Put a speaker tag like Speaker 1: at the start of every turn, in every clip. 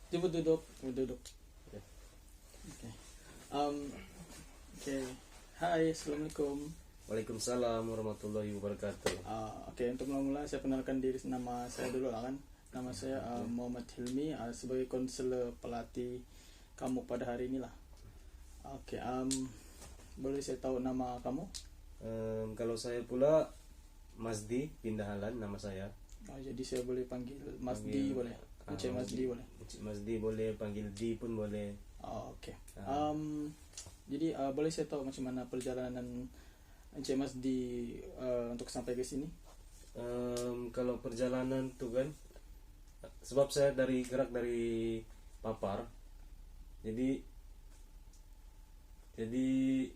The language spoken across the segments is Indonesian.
Speaker 1: Coba duduk, coba duduk.
Speaker 2: Ya.
Speaker 1: Oke. Um, oke. Hai, assalamualaikum.
Speaker 2: Waalaikumsalam warahmatullahi wabarakatuh.
Speaker 1: Oke, untuk mula-mula saya kenalkan diri, nama saya dulu lah kan. Nama saya Muhammad Hilmi, sebagai konselor pelatih kamu pada hari ini lah. Oke, boleh saya tahu nama kamu?
Speaker 2: Kalau saya pula Masdi Pindahalan nama saya.
Speaker 1: Jadi saya boleh panggil Mas
Speaker 2: Panggil,
Speaker 1: D boleh? Encik Mas D boleh?
Speaker 2: Encik Masdi boleh, panggil D pun boleh.
Speaker 1: Oke. Jadi boleh saya tahu macam mana perjalanan Encik Mas D untuk sampai ke sini?
Speaker 2: Kalau perjalanan tuh kan, sebab saya gerak dari Papar, jadi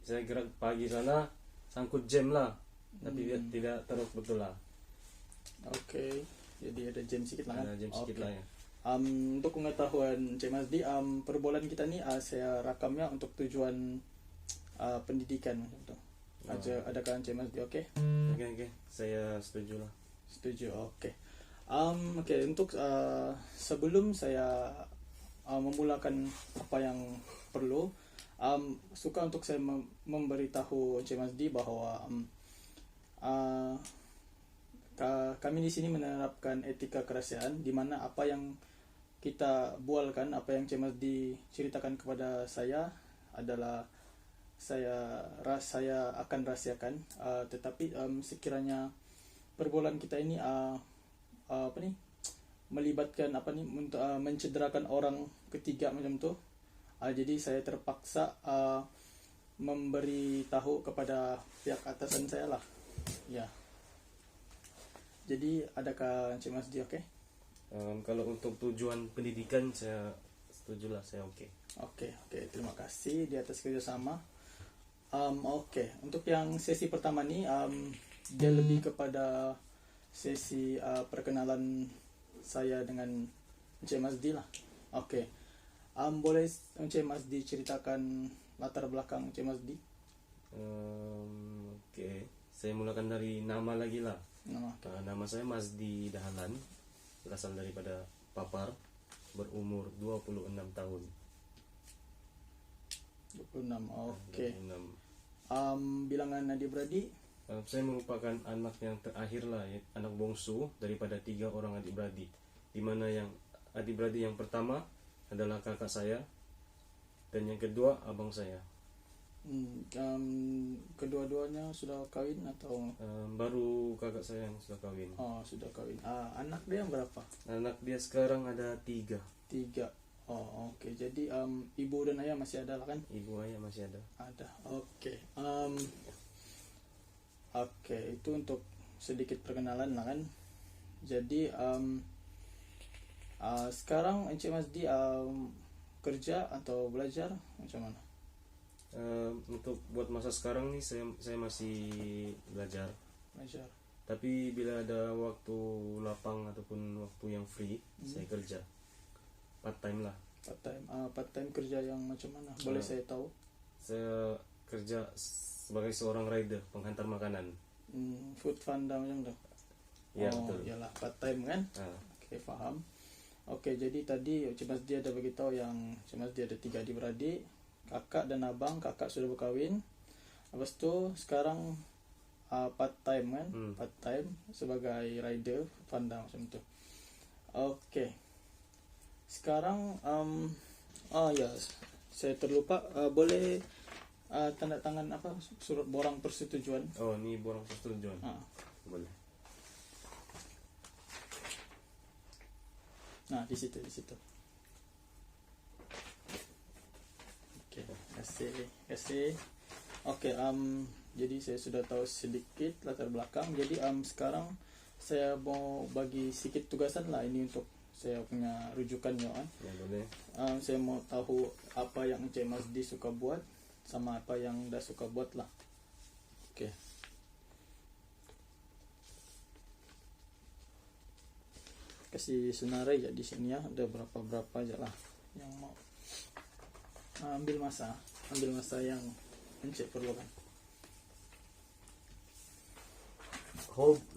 Speaker 2: saya gerak pagi sana, sangkut jam lah, tapi tidak terus betul lah.
Speaker 1: Oke, jadi ada jam sedikit lah kan?
Speaker 2: Ada jam sedikit lah ya.
Speaker 1: Untuk pengetahuan Encik Mas D, perbualan kita ni saya rakamnya untuk tujuan pendidikan macam tu. Adakah Encik Mas D okey?
Speaker 2: Oke, saya setuju lah.
Speaker 1: Setuju, okey. Okey, untuk sebelum saya memulakan apa yang perlu, suka untuk saya memberitahu Encik Mas D bahawa kami di sini menerapkan etika kerahsiaan, di mana apa yang kita bualkan, apa yang Encik Mas D ceritakan kepada saya adalah saya akan rahsiakan, tetapi sekiranya perbualan kita ini melibatkan untuk mencederakan orang ketiga macam tu, jadi saya terpaksa memberi tahu kepada pihak atasan saya lah. Ya. Jadi adakah Encik Mas D okey?
Speaker 2: Kalau untuk tujuan pendidikan saya setuju lah, saya oke.
Speaker 1: Okey, terima kasih di atas kerjasama. Okey, untuk yang sesi pertama ni dia lebih kepada sesi perkenalan saya dengan Encik Mas D lah. Okey. Boleh Encik Mas D ceritakan latar belakang Encik Mas D?
Speaker 2: Oke, saya mulakan dari nama lagi lah.
Speaker 1: Nama.
Speaker 2: Nama saya Masdi Dahalan, berasal daripada Papar, berumur 26 tahun.
Speaker 1: 26. Okey.
Speaker 2: 26.
Speaker 1: Bilangan adik-beradik?
Speaker 2: Saya merupakan anak yang terakhir lah, anak bongsu daripada 3 orang adik-beradik, di mana yang adik-beradik yang pertama adalah kakak saya, dan yang kedua abang saya.
Speaker 1: Kedua-duanya sudah kahwin atau?
Speaker 2: Baru kakak saya yang sudah kahwin.
Speaker 1: Sudah kahwin. Anak dia berapa?
Speaker 2: Anak dia sekarang ada 3.
Speaker 1: 3. Okey. Jadi ibu dan ayah masih ada lah kan?
Speaker 2: Ibu ayah masih ada.
Speaker 1: Ada. Okey. Okey, itu untuk sedikit perkenalan lah kan. Jadi sekarang Encik Mas D kerja atau belajar macam mana?
Speaker 2: Untuk buat masa sekarang nih saya masih belajar. Tapi bila ada waktu lapang ataupun waktu yang free, saya kerja part time lah.
Speaker 1: Part time kerja yang macam mana? Boleh saya tahu?
Speaker 2: Saya kerja sebagai seorang rider, penghantar makanan.
Speaker 1: Food panda macam tu?
Speaker 2: Ya, betul.
Speaker 1: Yalah, part time kan? Okey, faham. Okey, jadi tadi Encik Mas D ada beritahu yang Encik Mas D ada 3 adik-beradik, kakak dan abang. Kakak sudah berkahwin. Lepas tu sekarang part time kan? Part time sebagai rider panda macam tu. Okey. Sekarang ya, saya terlupa, boleh tanda tangan surat borang persetujuan?
Speaker 2: Ni borang persetujuan. Boleh.
Speaker 1: Nah, di situ. Okey, terima kasih. Okey, jadi saya sudah tahu sedikit latar belakang. Jadi sekarang saya mau bagi sedikit tugasan lah, ini untuk saya punya rujukannya kan.
Speaker 2: Ya, boleh.
Speaker 1: Saya mau tahu apa yang Encik Mas D suka buat sama apa yang dah suka buat lah. Okey. Kasih senarai je di sini ya, ada berapa je lah yang mau. Ambil masa yang Encik perlukan.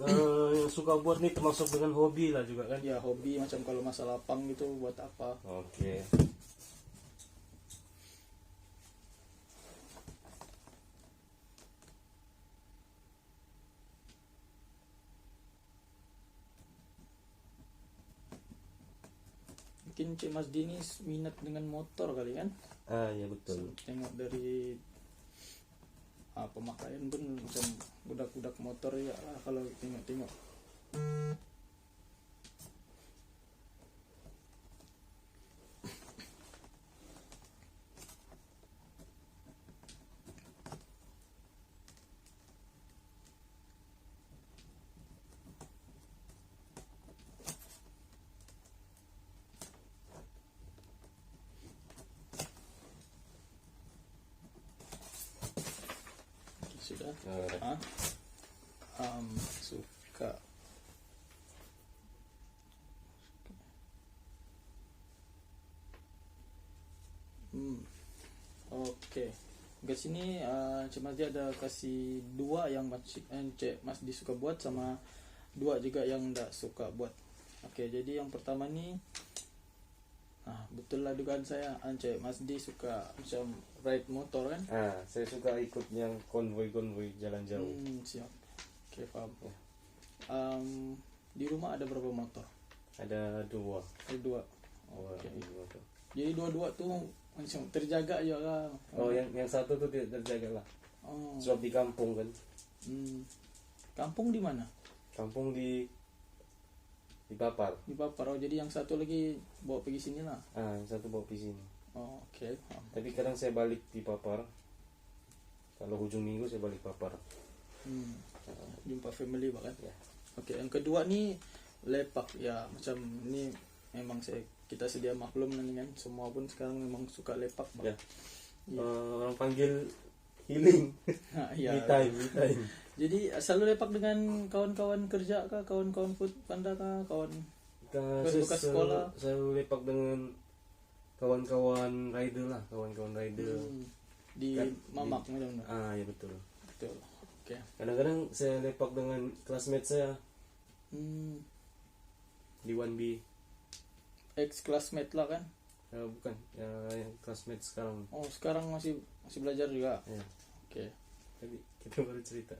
Speaker 2: yang suka buat nih termasuk dengan hobi lah juga kan?
Speaker 1: Ya hobi, macam kalau masa lapang gitu buat apa.
Speaker 2: Oke.
Speaker 1: Mungkin Cik Mas Dini minat dengan motor kali kan?
Speaker 2: Ya betul.
Speaker 1: Tengok dari pemakaian pun macam budak-budak motor ya lah kalau tengok-tengok. Sudah. Suka. Oke. Ke sini Cik Mas dia ada kasih 2 yang Cik Mas di suka buat, sama 2 juga yang tidak suka buat. Oke, jadi yang pertama ni betul lah dugaan saya, Cik Mas di suka macam ride motor kan?
Speaker 2: Saya suka ikut yang konvoi jalan jauh.
Speaker 1: Siap. Oke, paham. Di rumah ada berapa motor?
Speaker 2: Ada 2.
Speaker 1: Ada 2. Oke. Jadi 2-2 tuh macam terjaga aja lah.
Speaker 2: Yang satu tuh tidak terjaga lah. Sebab di kampung kan.
Speaker 1: Kampung di mana?
Speaker 2: Kampung di Papar.
Speaker 1: Di Papar. Jadi yang satu lagi bawa pergi sini lah.
Speaker 2: Yang satu bawa pergi sini.
Speaker 1: Oke.
Speaker 2: Tapi kadang saya balik di Papar. Kalau hujung minggu saya balik Papar.
Speaker 1: Jumpa family bahkan.
Speaker 2: Ya.
Speaker 1: Oke, yang kedua nih lepak ya, macam ini memang kita sedia maklum nih kan, semua pun sekarang memang suka lepak bang.
Speaker 2: Ya. Orang panggil healing.
Speaker 1: Ya.
Speaker 2: Me time.
Speaker 1: Jadi selalu lepak dengan kawan-kawan kerja kah, kawan-kawan food panda kah, kawan bekas sekolah?
Speaker 2: Saya lepak dengan kawan-kawan rider lah,
Speaker 1: di Mamak macam mana?
Speaker 2: Ya betul.
Speaker 1: Oke.
Speaker 2: Kadang-kadang saya lepak dengan classmate saya. Di 1B.
Speaker 1: Ex-classmate lah kan?
Speaker 2: Bukan, yang classmate sekarang.
Speaker 1: Sekarang masih belajar juga.
Speaker 2: Ya.
Speaker 1: Oke.
Speaker 2: Tapi kita baru cerita.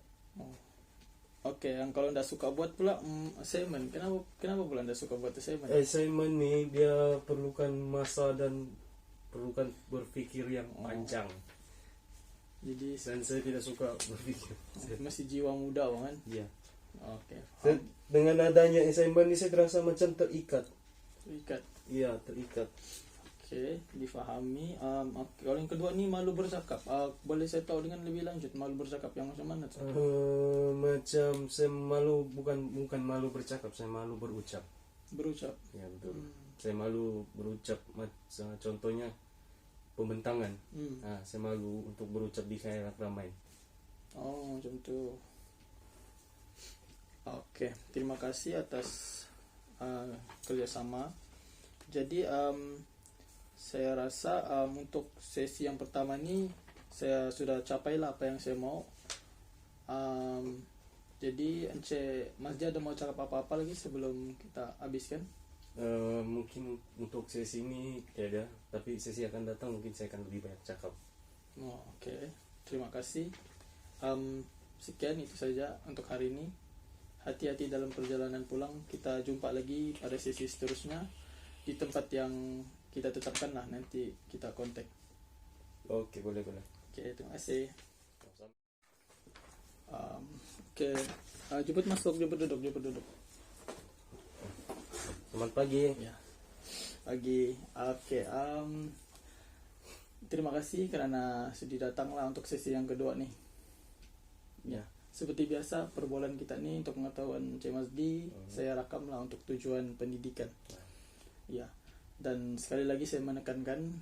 Speaker 1: Oke, yang kalau ndak suka buat pula assignment. Kenapa pula ndak suka buat assignment?
Speaker 2: Assignment nih dia perlukan masa dan perlukan berpikir yang panjang.
Speaker 1: Jadi
Speaker 2: dan saya tidak suka berpikir.
Speaker 1: Masih jiwa muda kan?
Speaker 2: Iya.
Speaker 1: Oke.
Speaker 2: Dengan adanya assignment ini saya terasa macam terikat. Iya, terikat.
Speaker 1: Oke, difahami. Kalau yang kedua nih malu bercakap. Boleh saya tahu dengan lebih lanjut malu bercakap yang macam mana?
Speaker 2: Macam saya malu, bukan malu bercakap, saya malu berucap.
Speaker 1: Berucap.
Speaker 2: Ya betul. Saya malu berucap. Contohnya pembentangan. Saya malu untuk berucap di khairat ramai.
Speaker 1: Macam tu. Oke, terima kasih atas kerjasama. Jadi saya rasa untuk sesi yang pertama ni saya sudah capai lah apa yang saya mau. Jadi Encik Mas Dia ada mau cakap apa-apa lagi sebelum kita habiskan?
Speaker 2: Mungkin untuk sesi ini tidak ada, tapi sesi akan datang mungkin saya akan lebih banyak cakap.
Speaker 1: Oke. Terima kasih. Sekian itu saja untuk hari ini. Hati-hati dalam perjalanan pulang. Kita jumpa lagi pada sesi seterusnya di tempat yang kita tetapkan lah, nanti kita kontak.
Speaker 2: Oke, boleh.
Speaker 1: Oke, terima kasih. Oke, jemput masuk, jemput duduk.
Speaker 2: Selamat pagi.
Speaker 1: Ya, pagi. Oke, terima kasih karena sudah datang lah untuk sesi yang kedua nih. Ya, seperti biasa perbualan kita nih untuk pengetahuan Cik Mas Di, saya rakam lah untuk tujuan pendidikan. Ya, dan sekali lagi saya menekankan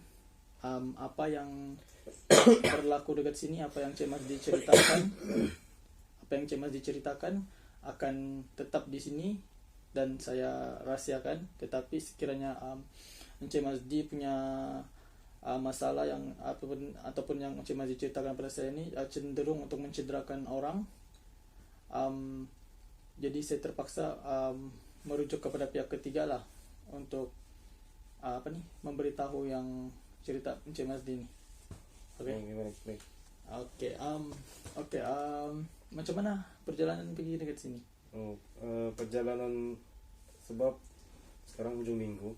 Speaker 1: apa yang berlaku dekat sini, apa yang Cik Mas diceritakan akan tetap di sini dan saya rahasiakan. Tetapi sekiranya Cik Mas Di punya masalah yang ataupun yang Cik Mas diceritakan pada saya ini cenderung untuk mencederakan orang, jadi saya terpaksa merujuk kepada pihak ketiga lah untuk memberitahu yang cerita Encik Mazdi ni. Oke. Macam mana perjalanan pergi dekat sini?
Speaker 2: Perjalanan sebab sekarang ujung minggu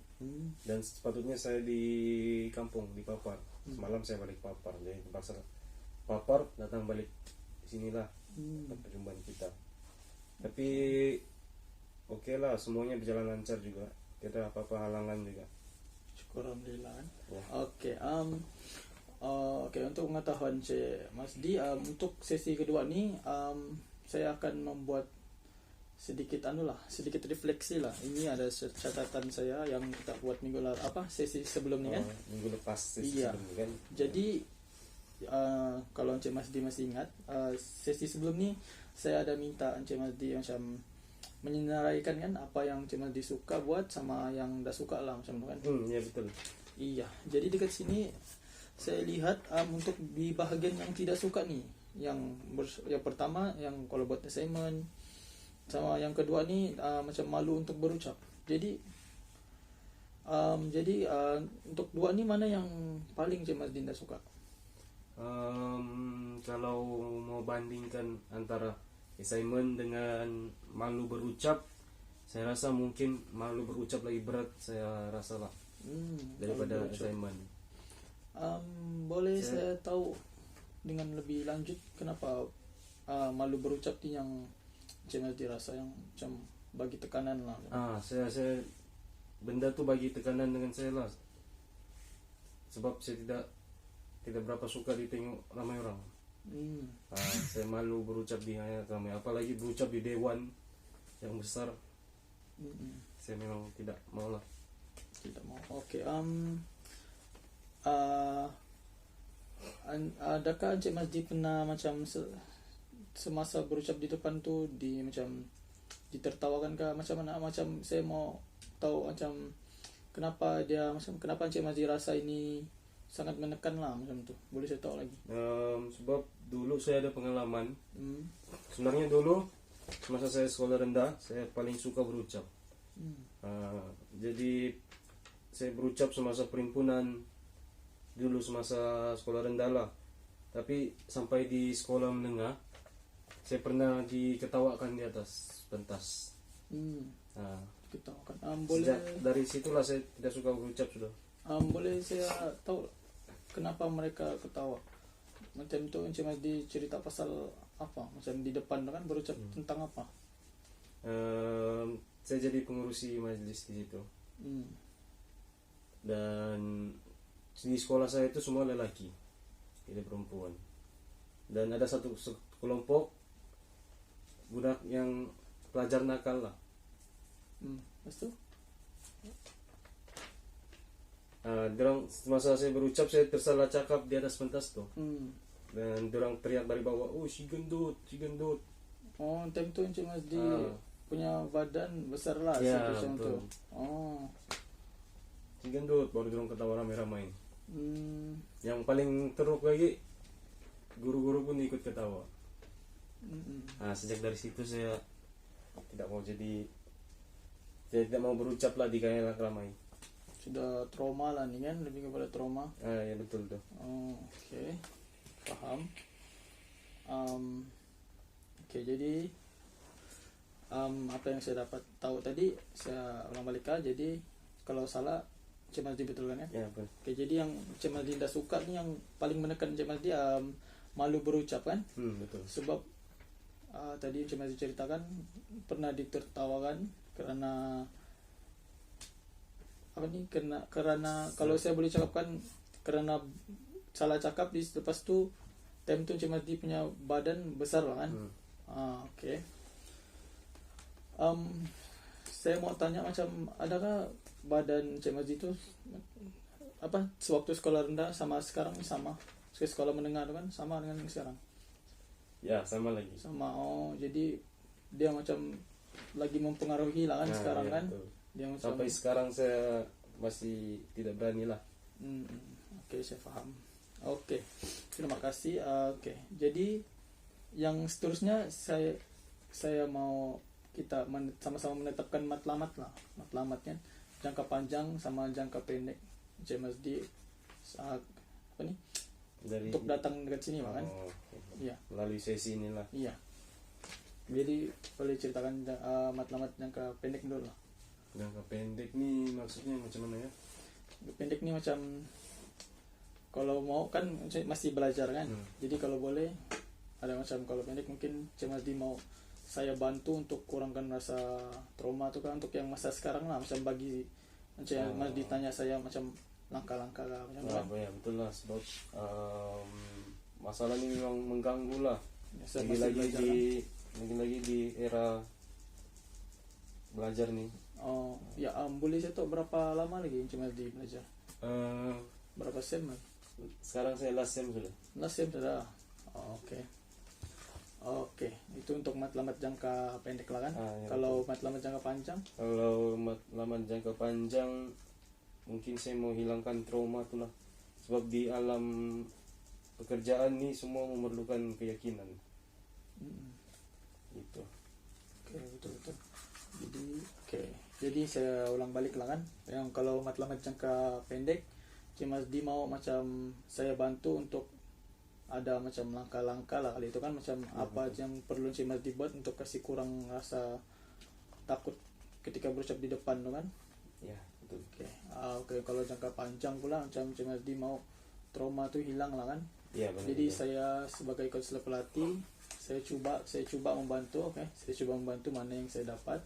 Speaker 2: dan sepatutnya saya di kampung di Papar. Semalam saya balik Papar, jadi terpaksa Papar datang balik sinilah perjumpaan kita. Tapi oke lah, semuanya berjalan lancar juga, tidak apa-apa halangan juga.
Speaker 1: Syukur alhamdulillah.
Speaker 2: Ya.
Speaker 1: Oke, untuk pengetahuan Cik Mazdi, untuk sesi kedua ni saya akan membuat sedikit refleksi lah. Ini ada catatan saya yang kita buat sesi sebelum ni kan.
Speaker 2: Minggu lepas sesi sebelum ni kan.
Speaker 1: Jadi kalau Encik Mazdi masih ingat, sesi sebelum ni saya ada minta Encik Mazdi macam menyenaraikan kan apa yang Encik Mazdi suka buat sama yang dah suka lah macam tu kan.
Speaker 2: Ya betul.
Speaker 1: Iya, jadi dekat sini saya lihat untuk di bahagian yang tidak suka ni, yang pertama yang kalau buat assignment, sama yang kedua ni macam malu untuk berucap. Jadi untuk dua ni mana yang paling Encik Mazdi tak suka?
Speaker 2: Kalau mau bandingkan antara assignment dengan malu berucap, saya rasa mungkin malu berucap lagi berat saya rasa lah daripada assignment.
Speaker 1: Boleh saya tahu dengan lebih lanjut kenapa malu berucap ni yang Encik Mazdi rasa yang macam bagi tekanan lah?
Speaker 2: Saya benda tu bagi tekanan dengan saya lah, sebab saya tidak berapa suka ditengok ramai orang. Saya malu berucap di hadapan ramai, apalagi berucap di dewan yang besar. Saya memang tidak mau lah.
Speaker 1: Tidak mau. Okey. Adakah Encik Mazdi pernah macam semasa berucap di depan tu macam ditertawakan ke macam mana? Macam saya mau tahu macam kenapa Encik Mazdi rasa ini sangat menekan lah macam tu. Boleh saya tahu lagi?
Speaker 2: Sebab dulu saya ada pengalaman. Sebenarnya dulu semasa saya sekolah rendah, saya paling suka berucap. Jadi saya berucap semasa perimpunan dulu semasa sekolah rendah lah. Tapi sampai di sekolah menengah saya pernah diketawakan di atas pentas.
Speaker 1: Ketawakan. Boleh.
Speaker 2: Sejak dari situlah saya tidak suka berucap sudah.
Speaker 1: Boleh saya tahu kenapa mereka ketawa? Macam tu Encik Mazdi cerita pasal apa? Macam di depan kan berucap tentang apa?
Speaker 2: Saya jadi pengurusi majelis di situ. Dan di sekolah saya itu semua lelaki, tidak perempuan. Dan ada satu kelompok budak yang pelajar nakal lah.
Speaker 1: Lepas tu?
Speaker 2: Dorang semasa saya berucap, saya tersalah cakap di atas pentas tu. Dan dorang teriak dari bawah, "Oh, si gendut, si gendut."
Speaker 1: Oh, time tu Encik Mazdi punya badan besar lah.
Speaker 2: Ya,
Speaker 1: macam tu.
Speaker 2: Si gendut, baru dorang ketawa ramai-ramai. Yang paling teruk lagi, guru-guru pun ikut ketawa. Sejak dari situ saya tidak mau berucap lah di kalangan ramai.
Speaker 1: Sudah trauma lah ni kan, lebih kepada trauma.
Speaker 2: Ya betul tu.
Speaker 1: Okey, faham. Okey, jadi apa yang saya dapat tahu tadi saya ulang balik. Jadi kalau salah Encik Mazdi betul kan ya?
Speaker 2: Ya betul.
Speaker 1: Okey, jadi yang Encik Mazdi dah suka ni yang paling menekan Encik Mazdi malu berucap kan? Betul. Sebab tadi Encik Mazdi ceritakan pernah ditertawakan kerana kerana kalau saya boleh cakapkan kerana salah cakap lepas tu time tu Encik Mazdi punya badan besar lah kan. Okey. Saya mau tanya macam adakah badan Encik Mazdi tu sewaktu sekolah rendah sama sekarang sama? Sekolah menengah tu kan sama dengan sekarang?
Speaker 2: Ya, sama lagi.
Speaker 1: Sama. Jadi dia macam lagi mempengaruhi lah kan sekarang kan.
Speaker 2: Betul. Dia sampai sekarang saya masih tidak berani lah.
Speaker 1: Okey, saya faham. Okey, terima kasih. Okey, jadi yang seterusnya saya mau kita sama-sama menetapkan matlamat lah, matlamatnya jangka panjang sama jangka pendek. Mas di saat apa nih untuk datang dekat sini kan?
Speaker 2: Okay.
Speaker 1: Iya.
Speaker 2: Melalui sesi inilah.
Speaker 1: Iya. Jadi boleh ceritakan matlamat jangka pendek dulu lah.
Speaker 2: Jangka pendek nih maksudnya macam mana ya?
Speaker 1: Pendek nih macam kalau mau kan masih belajar kan. Jadi kalau boleh ada macam kalau pendek mungkin Mas di mau saya bantu untuk kurangkan rasa trauma tuh kan untuk yang masa sekarang lah, macam bagi macam Mas ditanya saya macam langkah-langkah lah macam
Speaker 2: ya betul lah sebab masalah ini memang mengganggu lah lagi-lagi di era belajar nih.
Speaker 1: Boleh saya tahu berapa lama lagi Mas di belajar? Berapa sem?
Speaker 2: Sekarang saya last sem sudah.
Speaker 1: Last sem sudah. Oke, itu untuk matlamat jangka pendek lah kan. Kalau matlamat jangka panjang?
Speaker 2: Kalau matlamat jangka panjang mungkin saya mau hilangkan trauma tuh lah. Sebab di alam pekerjaan nih semua memerlukan keyakinan. Gitu.
Speaker 1: Oke, betul. Jadi saya ulang balik lah kan. Yang kalau matlamat jangka pendek, Mas Di mau macam saya bantu untuk ada macam langkah-langkah lah kali itu kan, macam apa yang perlu Mas Di buat untuk kasih kurang rasa takut ketika berucap di depan tuh kan.
Speaker 2: Ya betul.
Speaker 1: Oke, kalau jangka panjang pula macam Mas Di mau trauma tuh hilang lah kan.
Speaker 2: Ya, benar.
Speaker 1: Jadi saya sebagai konselor pelatih saya coba membantu. Saya coba membantu mana yang saya dapat.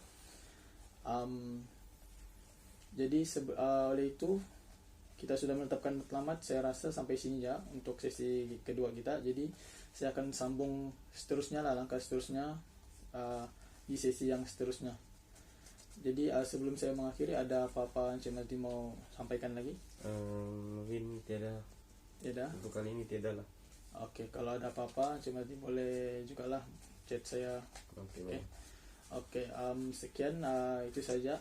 Speaker 1: Jadi oleh itu kita sudah menetapkan matlamat, saya rasa sampai sini ya untuk sesi kedua kita. Jadi saya akan sambung seterusnya lah, langkah seterusnya di sesi yang seterusnya. Jadi sebelum saya mengakhiri, ada apa-apa yang Mas Di mau sampaikan lagi?
Speaker 2: Mungkin tiada. Untuk kali ini tiada lah.
Speaker 1: Oke, kalau ada apa-apa Mas Di boleh juga lah chat saya. Oke, sekian itu saja.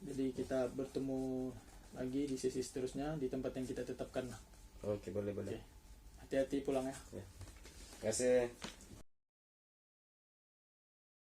Speaker 1: Jadi kita bertemu lagi di sesi seterusnya di tempat yang kita tetapkan.
Speaker 2: Oke, boleh.
Speaker 1: Hati-hati pulang ya.
Speaker 2: Terima kasih.